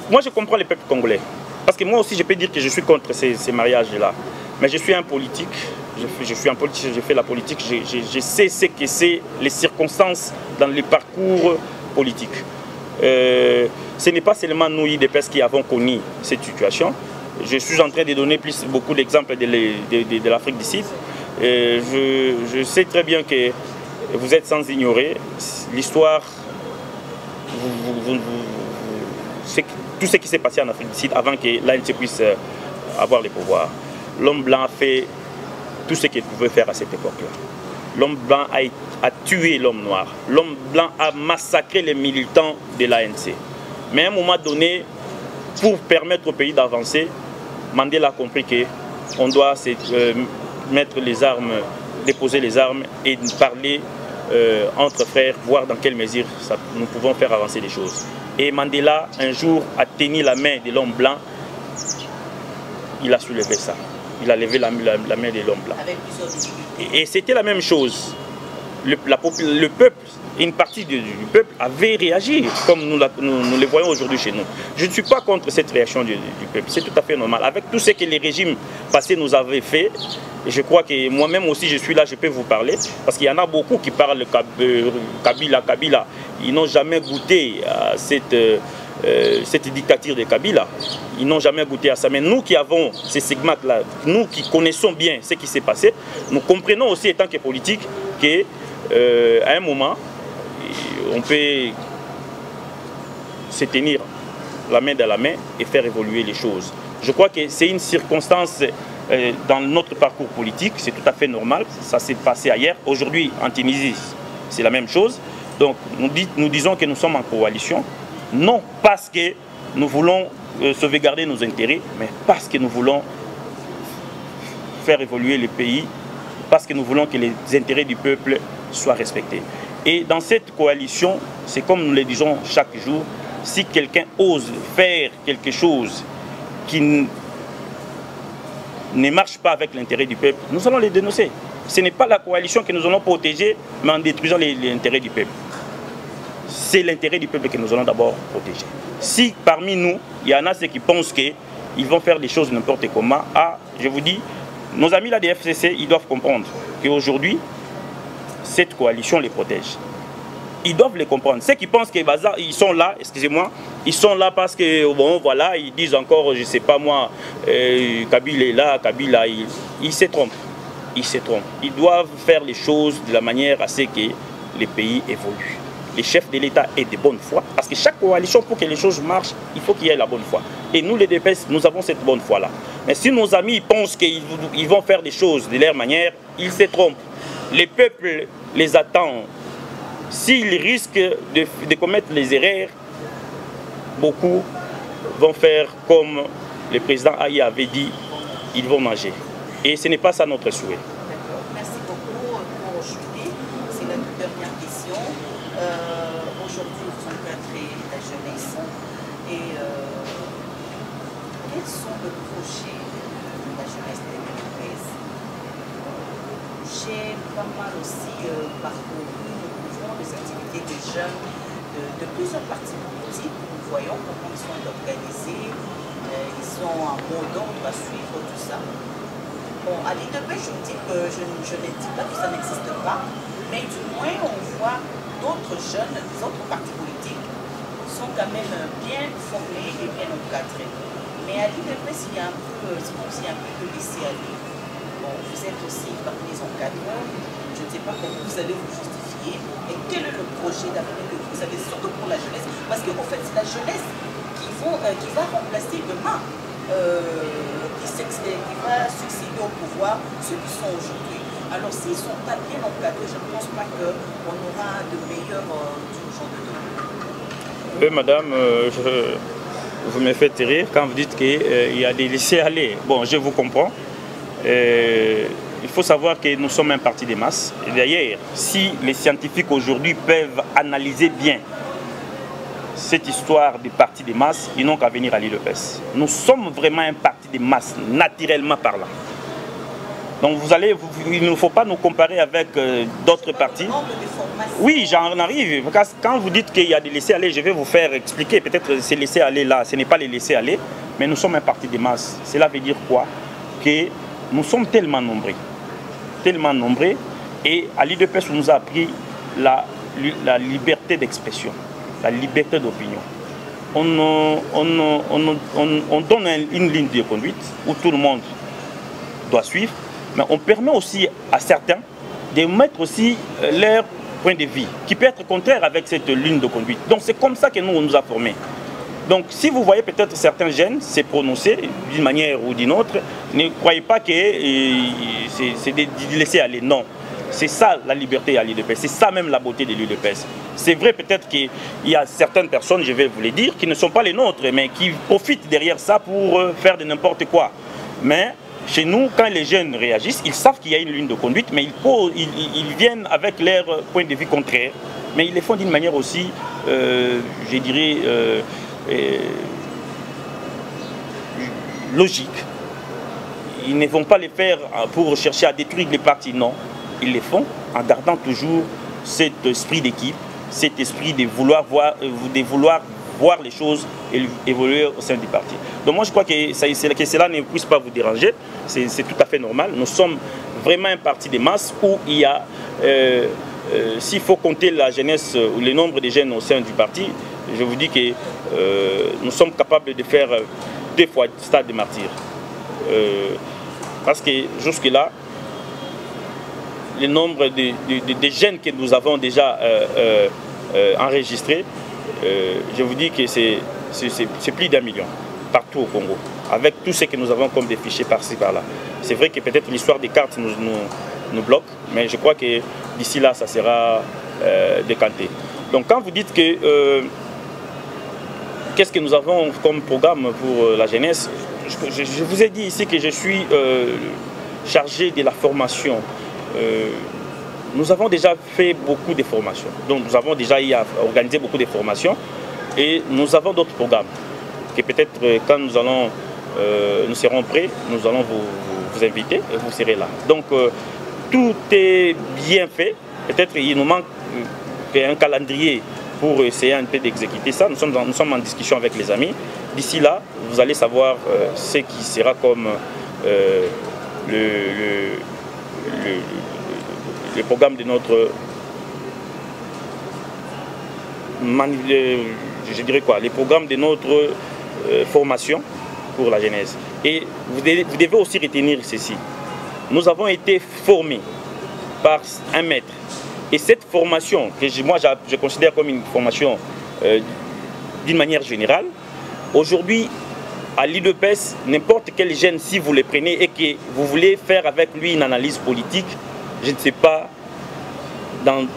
Moi, je comprends les peuples congolais. Parce que moi aussi, je peux dire que je suis contre ces mariages-là. Mais je suis un politique. Je suis un politique, je fais la politique. Je sais ce que c'est les circonstances dans les parcours politiques. Ce n'est pas seulement nous, IDPS, qui avons connu cette situation. Je suis en train de donner beaucoup d'exemples de l'Afrique du Sud. Je sais très bien que vous êtes sans ignorer l'histoire, tout ce qui s'est passé en Afrique du Sud avant que l'ANC puisse avoir le pouvoir. L'homme blanc a fait tout ce qu'il pouvait faire à cette époque-là. L'homme blanc a tué l'homme noir. L'homme blanc a massacré les militants de l'ANC. Mais à un moment donné, pour permettre au pays d'avancer, Mandela a compris qu'on doit mettre les armes, déposer les armes et parler entre frères, voir dans quelle mesure nous pouvons faire avancer les choses. Et Mandela, un jour, a tenu la main de l'homme blanc. Il a soulevé ça. Il a levé la main de l'homme blanc. Et c'était la même chose. Le peuple, une partie du peuple avait réagi, comme nous le voyons aujourd'hui chez nous. Je ne suis pas contre cette réaction du peuple, c'est tout à fait normal. Avec tout ce que les régimes passés nous avaient fait, je crois que moi-même aussi je suis là, je peux vous parler, parce qu'il y en a beaucoup qui parlent Kabila. Ils n'ont jamais goûté à cette dictature de Kabila. Ils n'ont jamais goûté à ça. Mais nous qui avons ces segments-là, nous qui connaissons bien ce qui s'est passé, nous comprenons aussi en tant que politique qu'à un moment, on peut se tenir la main dans la main et faire évoluer les choses. Je crois que c'est une circonstance dans notre parcours politique, c'est tout à fait normal, ça s'est passé ailleurs. Aujourd'hui, en Tunisie, c'est la même chose. Donc, nous disons que nous sommes en coalition, non parce que nous voulons sauvegarder nos intérêts, mais parce que nous voulons faire évoluer le pays, parce que nous voulons que les intérêts du peuple soient respectés. Et dans cette coalition, c'est comme nous le disons chaque jour, si quelqu'un ose faire quelque chose qui ne marche pas avec l'intérêt du peuple, nous allons les dénoncer. Ce n'est pas la coalition que nous allons protéger, mais en détruisant l'intérêt du peuple. C'est l'intérêt du peuple que nous allons d'abord protéger. Si parmi nous, il y en a ceux qui pensent qu'ils vont faire des choses n'importe comment, je vous dis, nos amis là des FCC, ils doivent comprendre qu'aujourd'hui, cette coalition les protège. Ils doivent les comprendre. Ceux qui pensent qu'ils sont là, excusez-moi, ils sont là parce que, bon, voilà, ils disent encore, je ne sais pas moi, Kabila est là, Kabila, ils se trompent. Ils se trompent. Ils doivent faire les choses de la manière à ce que les pays évoluent. Les chefs de l'État aient de bonne foi, parce que chaque coalition, pour que les choses marchent, il faut qu'il y ait la bonne foi. Et nous, les DPS, nous avons cette bonne foi-là. Mais si nos amis pensent qu'ils vont faire des choses de leur manière, ils se trompent. Les peuples les attendent. S'ils risquent de commettre les erreurs, beaucoup vont faire comme le président Aïe avait dit, ils vont manger. Et ce n'est pas ça notre souhait. Merci beaucoup pour aujourd'hui. C'est la toute dernière question. Aujourd'hui, vous encadrez la jeunesse. Et quels sont les projets de la jeunesse de l'entreprise? J'ai pas mal aussi parcouru les activités des jeunes de plusieurs partis politiques. Nous voyons comment ils sont organisés, ils sont en mode on doit suivre tout ça. Bon, à l'IDP, je vous dis que je ne dis pas que ça n'existe pas, mais du moins on voit d'autres jeunes, des autres partis politiques sont quand même bien formés et bien encadrés. Mais à l'IDP, c'est comme s'il y a un peu de laisser aller. Bon, vous êtes aussi parmi les encadreurs, je ne sais pas comment vous allez vous justifier. Et quel est le projet d'avenir que vous avez, surtout pour la jeunesse? Parce qu'en fait, c'est la jeunesse qui va remplacer demain, qui va succéder au pouvoir, ceux qui sont aujourd'hui. Alors, s'ils ne sont pas bien encadrés, je ne pense pas qu'on aura de meilleurs dirigeants de demain. Oui, madame, vous me faites rire quand vous dites qu'il y a des laissés-aller. Bon, je vous comprends. Il faut savoir que nous sommes un parti des masses. Et d'ailleurs, si les scientifiques aujourd'hui peuvent analyser bien cette histoire du parti des masses, ils n'ont qu'à venir à l'IDPS. Nous sommes vraiment un parti des masses, naturellement parlant. Donc il ne faut pas nous comparer avec d'autres partis. Oui, j'en arrive. Quand vous dites qu'il y a des laissés-aller, je vais vous faire expliquer. Peut-être ces laissés-aller là, ce n'est pas les laissés-aller, mais nous sommes un parti de masse. Cela veut dire quoi? Que nous sommes tellement nombreux. Et à l'UDPS, on nous a appris la liberté d'expression, la liberté d'opinion. On donne une ligne de conduite où tout le monde doit suivre, mais on permet aussi à certains de mettre aussi leur point de vue, qui peut être contraire avec cette ligne de conduite. Donc c'est comme ça que nous, on nous a formés. Donc si vous voyez peut-être certains jeunes se prononcer d'une manière ou d'une autre, ne croyez pas que c'est de laisser aller, non. C'est ça la liberté à l'UDPS, c'est ça même la beauté de l'UDPS. C'est vrai peut-être qu'il y a certaines personnes, je vais vous le dire, qui ne sont pas les nôtres, mais qui profitent derrière ça pour faire de n'importe quoi. Mais chez nous, quand les jeunes réagissent, ils savent qu'il y a une ligne de conduite, mais ils viennent avec leur point de vue contraire. Mais ils le font d'une manière aussi, je dirais, logique. Ils ne vont pas le faire pour chercher à détruire les partis, non. Ils le font en gardant toujours cet esprit d'équipe, cet esprit de vouloir voir les choses évoluer au sein du parti. Donc moi je crois que cela ne puisse pas vous déranger, c'est tout à fait normal. Nous sommes vraiment un parti de masse où il y a, s'il faut compter la jeunesse ou le nombre de jeunes au sein du parti, je vous dis que nous sommes capables de faire 2 fois Stade des Martyrs. Parce que jusque-là, le nombre de jeunes que nous avons déjà enregistrés, je vous dis que c'est plus d'1 million partout au Congo, avec tout ce que nous avons comme des fichiers par-ci par-là. C'est vrai que peut-être l'histoire des cartes nous bloque, mais je crois que d'ici là, ça sera décanté. Donc quand vous dites que qu'est-ce que nous avons comme programme pour la jeunesse, je vous ai dit ici que je suis chargé de la formation. Nous avons déjà fait beaucoup de formations. Donc nous avons déjà organisé beaucoup de formations et nous avons d'autres programmes que peut-être quand nous serons prêts, nous allons vous inviter et vous serez là. Donc tout est bien fait. Peut-être il nous manque un calendrier pour essayer un peu d'exécuter ça. Nous sommes en discussion avec les amis. D'ici là, vous allez savoir ce qui sera comme le programme de notre je dirais quoi, les programmes de notre formation pour la jeunesse. Et vous devez aussi retenir ceci. Nous avons été formés par un maître. Et cette formation, que moi je considère comme une formation d'une manière générale, aujourd'hui, à l'UDPS, n'importe quel jeune, si vous le prenez et que vous voulez faire avec lui une analyse politique, je ne sais pas dans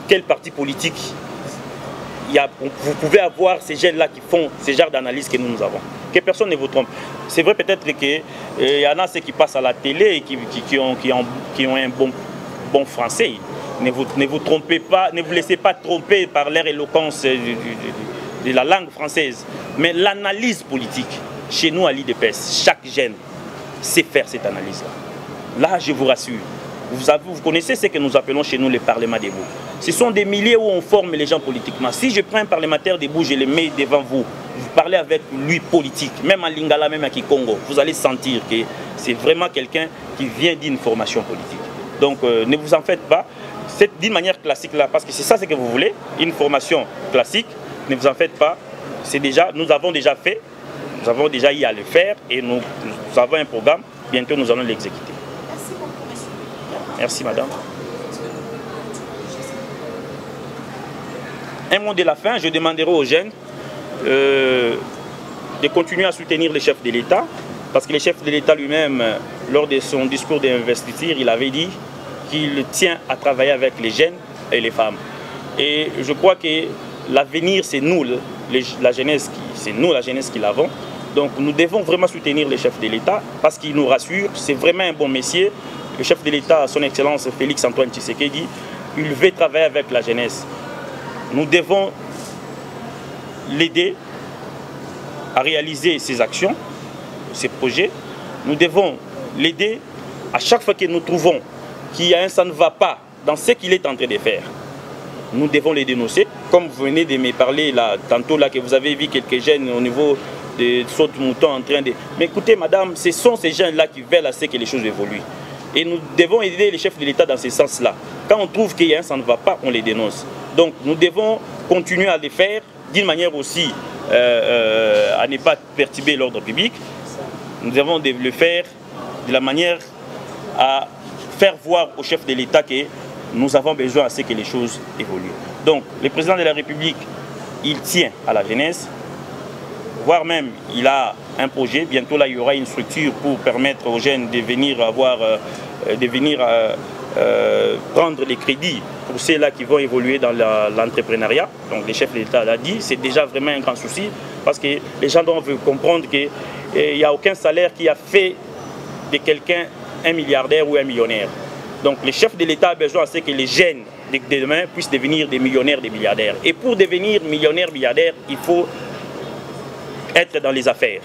quel parti politique vous pouvez avoir ces jeunes-là qui font ce genre d'analyse que nous avons. Que personne ne vous trompe. C'est vrai peut-être qu'il y en a ceux qui passent à la télé et qui ont un bon français. Ne vous trompez pas, ne vous laissez pas tromper par leur éloquence de la langue française. Mais l'analyse politique, chez nous à l'UDPS, chaque jeune sait faire cette analyse-là. Là, je vous rassure. Vous connaissez ce que nous appelons chez nous le Parlement debout. Ce sont des milliers où on forme les gens politiquement. Si je prends un parlementaire debout, je le mets devant vous, vous parlez avec lui politique, même en Lingala, même à Kikongo, vous allez sentir que c'est vraiment quelqu'un qui vient d'une formation politique. Donc ne vous en faites pas. C'est d'une manière classique là, parce que c'est ça ce que vous voulez, une formation classique, ne vous en faites pas. Nous avons déjà fait, nous avons déjà eu à le faire et nous avons un programme, bientôt nous allons l'exécuter. Merci madame. Un mot de la fin, je demanderai aux jeunes de continuer à soutenir les chefs de l'État, parce que le chef de l'État lui-même, lors de son discours d'investiture, il avait dit qu'il tient à travailler avec les jeunes et les femmes. Et je crois que l'avenir, c'est nous, la jeunesse qui l'avons. Donc nous devons vraiment soutenir les chefs de l'État parce qu'ils nous rassurent, c'est vraiment un bon métier. Le chef de l'État, son Excellence Félix Antoine Tshisekedi, il veut travailler avec la jeunesse. Nous devons l'aider à réaliser ses actions, ses projets. Nous devons l'aider À chaque fois que nous trouvons qu'il y a un ça ne va pas dans ce qu'il est en train de faire, nous devons les dénoncer. Comme vous venez de me parler là, tantôt là, que vous avez vu quelques jeunes au niveau de saut de mouton en train de... Mais écoutez madame, ce sont ces jeunes-là qui veulent à ce que les choses évoluent. Et nous devons aider les chefs de l'État dans ce sens-là. Quand on trouve qu'il y a un ça ne va pas, on les dénonce. Donc nous devons continuer à les faire d'une manière aussi à ne pas perturber l'ordre public. Nous devons le faire de la manière à faire voir aux chefs de l'État que nous avons besoin à ce que les choses évoluent. Donc, le président de la République, il tient à la jeunesse, voire même, il a un projet. Bientôt, là, il y aura une structure pour permettre aux jeunes de venir prendre les crédits pour ceux-là qui vont évoluer dans l'entrepreneuriat. Donc, le chef de l'État l'a dit, c'est déjà vraiment un grand souci parce que les gens doivent comprendre qu'il n'y a aucun salaire qui a fait de quelqu'un un milliardaire ou un millionnaire. Donc le chef de l'État a besoin à ce que les jeunes de demain puissent devenir des millionnaires, des milliardaires. Et pour devenir millionnaire, milliardaire, il faut être dans les affaires.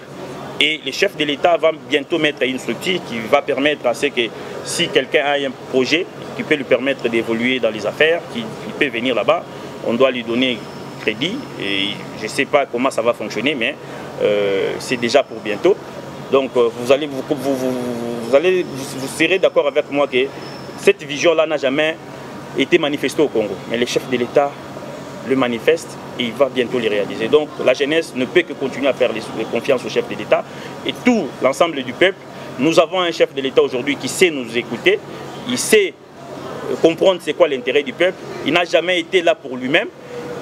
Et le chef de l'État va bientôt mettre une structure qui va permettre à ce que si quelqu'un a un projet qui peut lui permettre d'évoluer dans les affaires, qui peut venir là-bas, on doit lui donner crédit. Et je ne sais pas comment ça va fonctionner, mais c'est déjà pour bientôt. Donc vous serez d'accord avec moi que cette vision-là n'a jamais été manifestée au Congo. Mais le chef de l'État le manifeste et il va bientôt les réaliser. Donc la jeunesse ne peut que continuer à faire confiance au chef de l'État. Et tout l'ensemble du peuple, nous avons un chef de l'État aujourd'hui qui sait nous écouter, il sait comprendre c'est quoi l'intérêt du peuple. Il n'a jamais été là pour lui-même,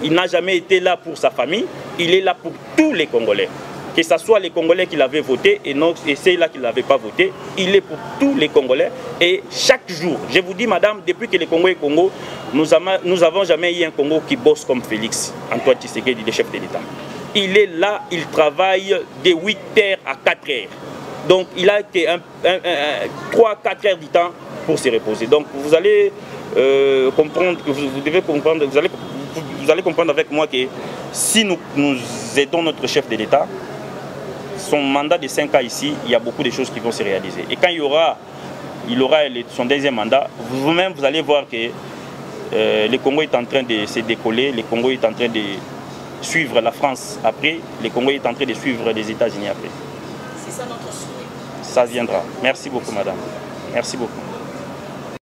il n'a jamais été là pour sa famille, il est là pour tous les Congolais. Que ce soit les Congolais qui l'avaient voté et ceux-là qui ne l'avaient pas voté, il est pour tous les Congolais. Et chaque jour, je vous dis madame, depuis que le Congo est Congo, nous n'avons jamais eu un Congo qui bosse comme Félix Antoine Tshisekedi, le chef de l'État. Il est là, il travaille de 8h à 4h. Donc il a été 3-4 heures du temps pour se reposer. Donc vous allez comprendre, vous devez comprendre, vous allez comprendre avec moi que si nous aidons notre chef de l'État, son mandat de 5 ans ici, il y a beaucoup de choses qui vont se réaliser. Et quand il aura son deuxième mandat, vous-même vous allez voir que le Congo est en train de se décoller, le Congo est en train de suivre la France après, le Congo est en train de suivre les États-Unis après. C'est ça notre souhait. Ça viendra. Merci beaucoup madame. Merci beaucoup.